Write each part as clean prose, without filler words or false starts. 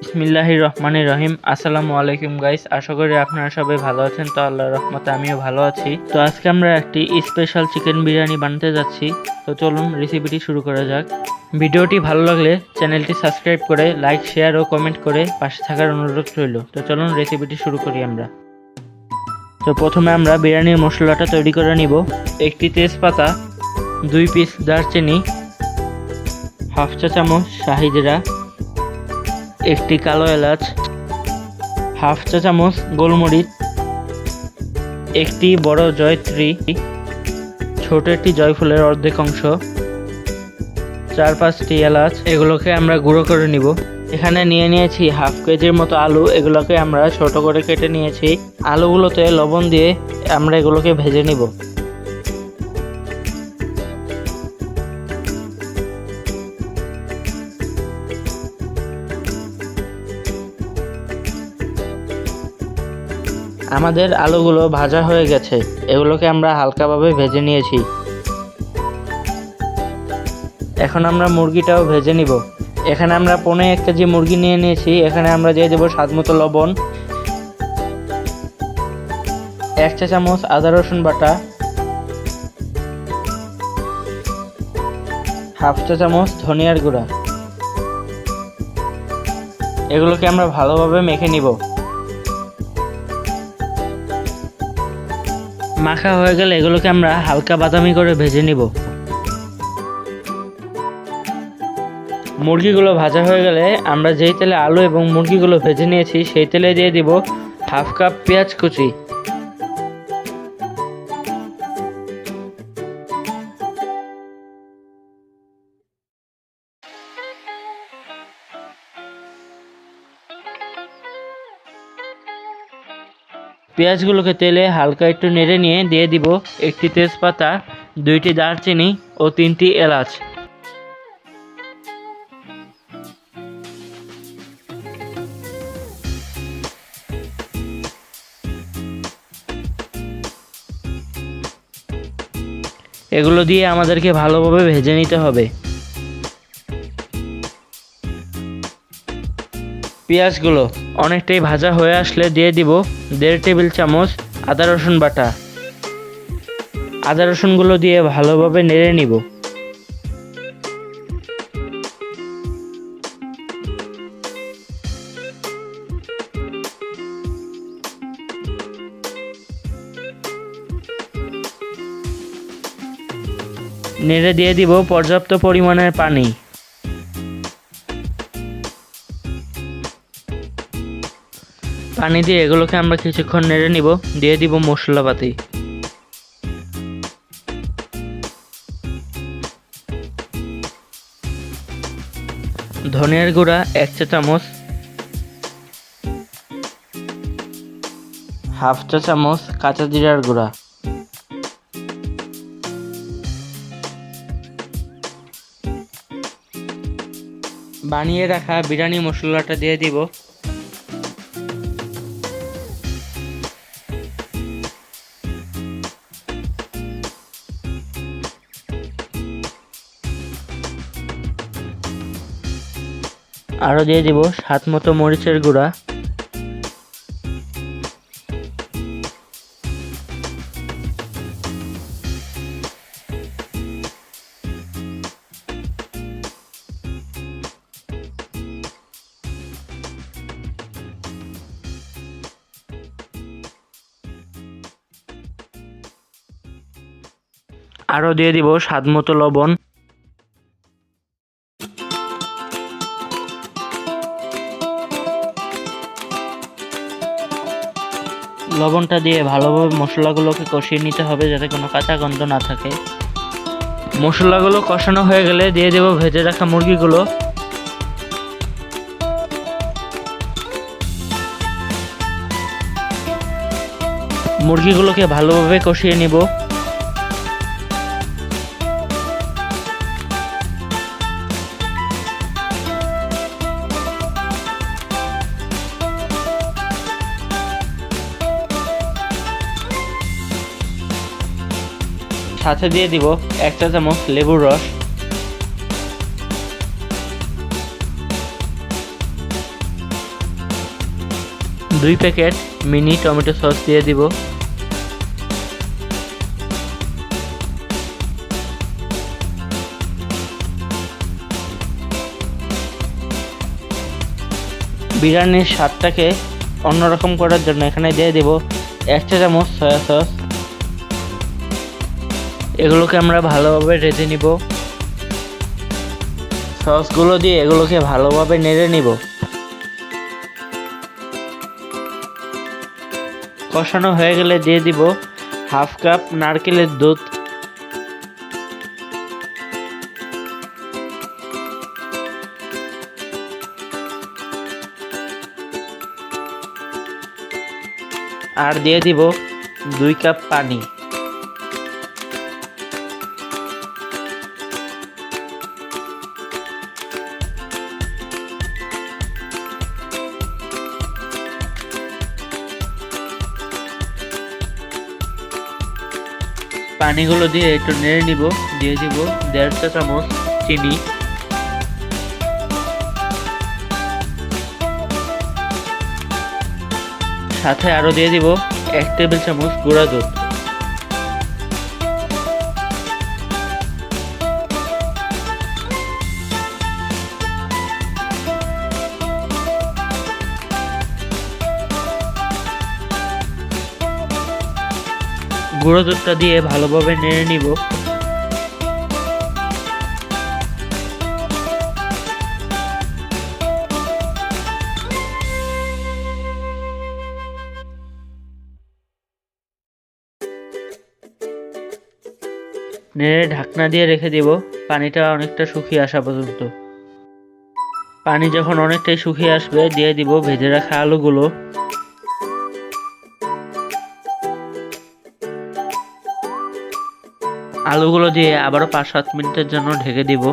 বিসমিল্লাহির রহমানির রহিম। আসসালামু আলাইকুম গাইস, আশা করি আপনারা সবাই ভালো আছেন। তো আল্লাহর রহমতে আমিও ভালো আছি। তো আজকে আমরা একটি স্পেশাল চিকেন বিরিয়ানি বানাতে যাচ্ছি। তো চলুন রেসিপিটি শুরু করা যাক। ভিডিওটি ভালো লাগলে চ্যানেলটি সাবস্ক্রাইব করে লাইক, শেয়ার ও কমেন্ট করে পাশে থাকার অনুরোধ রইল। তো চলুন রেসিপিটি শুরু করি আমরা। তো প্রথমে আমরা বিরিয়ানির মশলাটা তৈরি করে নিব। একটি তেজপাতা, 2 পিস দারচিনি, হাফ চা চামচ শাহি জিরা, একটি কালো এলাচ, হাফ চা চামচ গোলমরিচ, একটি বড় জয়ত্রী, ছোট একটি জয়ফুলের অর্ধেক অংশ, 4-5টি এলাচ। এগুলোকে আমরা গুঁড়ো করে নিব। এখানে নিয়েছি হাফ কেজির মতো আলু। এগুলোকে আমরা ছোট করে কেটে নিয়েছি। আলুগুলোতে লবণ দিয়ে আমরা এগুলোকে ভেজে নিব। আমাদের আলুগুলো ভাজা হয়ে গেছে। এগুলোকে আমরা হালকাভাবে ভেজে নিয়েছি। এখন আমরা মুরগিটাও ভেজে নিব। এখানে আমরা 1.5 কেজি মুরগি নিয়েছি। এখানে আমরা দিয়ে দেব স্বাদমতো লবণ, 1 চা চামচ আদা রসুন বাটা, হাফ চা চামচ ধনিয়ার গুঁড়া। এগুলোকে আমরা ভালোভাবে মেখে নিব। মাখা হয়ে গেলে এগুলোকে আমরা হালকা বাদামি করে ভেজে নিব। মুরগিগুলো ভাজা হয়ে গেলে আমরা যেই তেলে আলু এবং মুরগিগুলো ভেজে নিয়েছি সেই তেলে দিয়ে দিব হাফ কাপ পেঁয়াজ কুচি, পেঁয়াজগুলোকে তেলে হালকা একটু নেড়ে নিয়ে দিয়ে দিব একটি তেজপাতা, 2টি দারচিনি ও 3টি এলাচ। এগুলো দিয়ে আমাদেরকে ভালোভাবে ভেজে নিতে হবে। পেঁয়াজগুলো অনেকটাই ভাজা হয়ে আসলে দিয়ে দিব 1.5 টেবিল চামচ আদা রসুন বাটা। আদা রসুনগুলো দিয়ে ভালোভাবে নেড়ে নিব। নেড়ে দিয়ে দিব পর্যাপ্ত পরিমাণের পানি। পানি দিয়ে এগুলোকে আমরা কিছুক্ষণ নেড়ে নিব। দিয়ে দিব মশলাপাতি। ধনিয়ার গুঁড়া 1 চা চামচ, হাফ চা চামচ কাঁচা জিরার গুঁড়া, বানিয়ে রাখা বিরিয়ানি মশলাটা দিয়ে দিব। আরো দিয়ে দিব স্বাদ মতো মরিচের গুঁড়া। আরো দিয়ে দিব স্বাদ মতো লবণ। লবণটা দিয়ে ভালোভাবে মশলাগুলোকে কষিয়ে নিতে হবে যাতে কোনো কাঁচা গন্ধ না থাকে। মশলাগুলো কষানো হয়ে গেলে দিয়ে দেব ভেজে রাখা মুরগিগুলো। মুরগিগুলোকে ভালোভাবে কষিয়ে নিব। সাথে দিয়ে দিব 1 চা চামচ লেবুর রস। 2 প্যাকেট মিনি টমেটো সস দিয়ে দিব। বিরিয়ানির স্বাদটাকে অন্যরকম করার জন্য এখানে দিয়ে দিব 1 চা চামচ সয়া সস। এগুলোকে আমরা ভালোভাবে রেঁধে নিব। সসগুলো দিয়ে এগুলোকে ভালোভাবে নেড়ে নিব। কষানো হয়ে গেলে দিয়ে দিব 1/2 কাপ নারকেলের দুধ। আর দিয়ে দিব 2 কাপ পানি। পানিগুলো দিয়ে একটু নেড়ে নিব। দিয়ে দিব 1.5 চা চামচ চিনি। সাথে আরো দিয়ে দিব 1 টেবিল চামচ গুঁড়া দুধ। গুঁড়ো দুধটা দিয়ে ভালোভাবে নেড়ে নিব। নেড়ে ঢাকনা দিয়ে রেখে দিব পানিটা অনেকটা শুকিয়ে আসা পর্যন্ত। পানি যখন অনেকটাই শুকিয়ে আসবে দিয়ে দিব ভেজে রাখা আলুগুলো। আলুগুলো দিয়ে আবারও 5-7 মিনিটের জন্য ঢেকে দিব।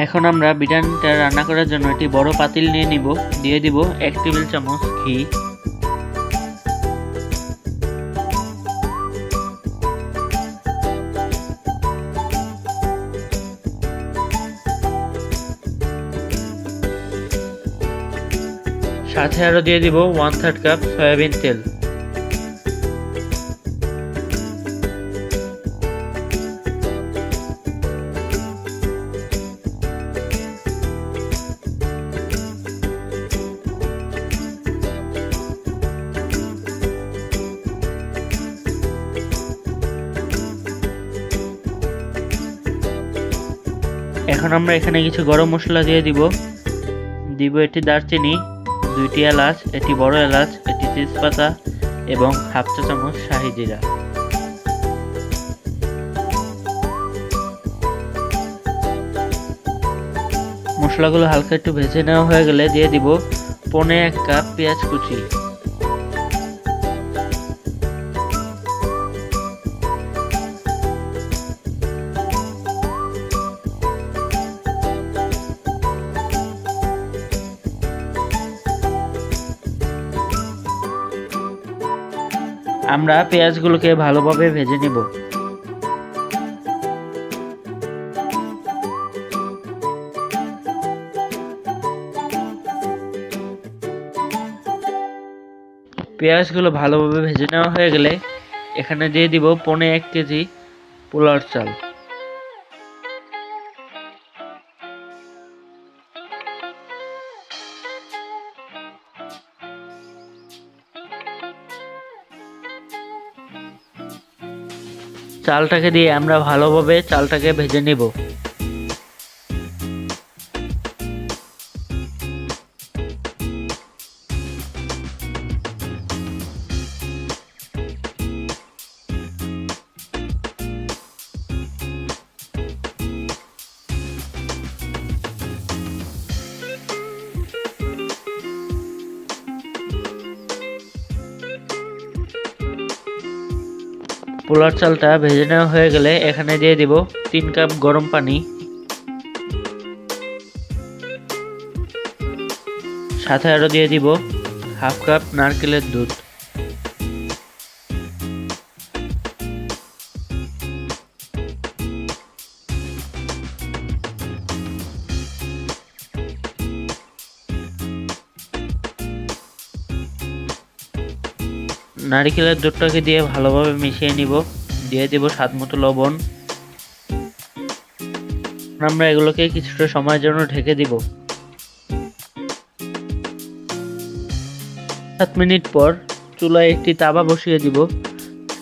এখন আমরা বিরিয়ানিটা রান্না করার জন্য একটি বড় পাতিল নিয়ে নিব। দিয়ে দিব 1 টেবিল চামচ ঘি। সাথে আরো দিয়ে দিব 1/3 কাপ সয়াবিন তেল। এখন আমরা এখানে কিছু গরম মশলা দিয়ে দিব। একটি দারচিনি, 2টি এলাচ, একটি বড় এলাচ, একটি তেজপাতা এবং 1/2 চা চামচ শাহি জিরা। মশলাগুলো হালকা একটু ভেজে নেওয়া হয়ে গেলে দিয়ে দিব 1/4 কাপ পেঁয়াজ কুচি। আমরা পেঁয়াজগুলোকে ভালোভাবে ভেজে নেব। পেঁয়াজগুলো ভালোভাবে ভেজে নেওয়া হয়ে গেলে এখানে দিয়ে দিব 1.5 কেজি পোলাওর চাল। চালটাকে দিয়ে আমরা ভালোভাবে চালটাকে ভেজে নেব। পোলার চালটা ভেজে নেওয়া হয়ে গেলে এখানে দিয়ে দিব 3 কাপ গরম পানি। সাথে আরো দিয়ে দিব 1/2 কাপ নারকেলের দুধ। নারিকেলের দুধটাকে দিয়ে ভালোভাবে মিশিয়ে নিব। দিয়ে দিব স্বাদ মতো লবণ। আমরা এগুলোকে কিছুটা সময়ের জন্য ঢেকে দিব। 7 মিনিট পর চুলায় একটি তাওয়া বসিয়ে দিব।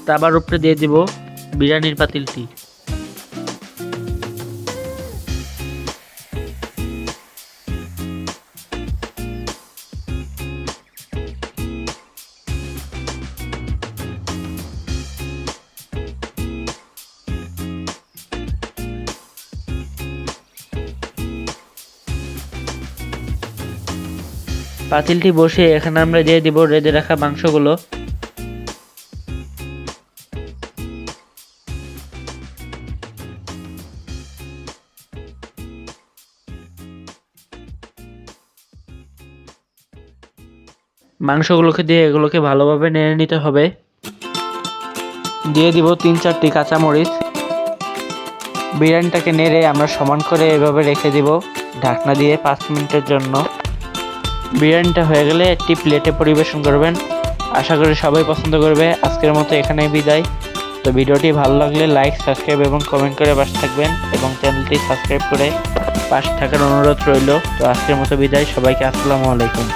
তাওয়ার উপরে দিয়ে দিব বিরিয়ানির পাতিলটি। পাতিলটি বসিয়ে এখানে আমরা দিয়ে দিব রেঁধে রাখা মাংসগুলো। মাংসগুলোকে দিয়ে এগুলোকে ভালোভাবে নেড়ে নিতে হবে। দিয়ে দিব 3-4টি কাঁচামরিচ। বিরিয়ানিটাকে নেড়ে আমরা সমান করে এভাবে রেখে দিব ঢাকনা দিয়ে 5 মিনিটের জন্য। বিরিয়ানিটা হয়ে গেলে একটি প্লেটে পরিবেশন করবেন। আশা করি সবাই পছন্দ করবে। আজকের মতো এখানেই বিদায়। তো ভিডিওটি ভালো লাগলে লাইক, সাবস্ক্রাইব এবং কমেন্ট করে পাশে থাকবেন এবং চ্যানেলটি সাবস্ক্রাইব করে পাশে থাকার অনুরোধ রইল। তো আজকের মতো বিদায়। সবাইকে আসসালামু আলাইকুম।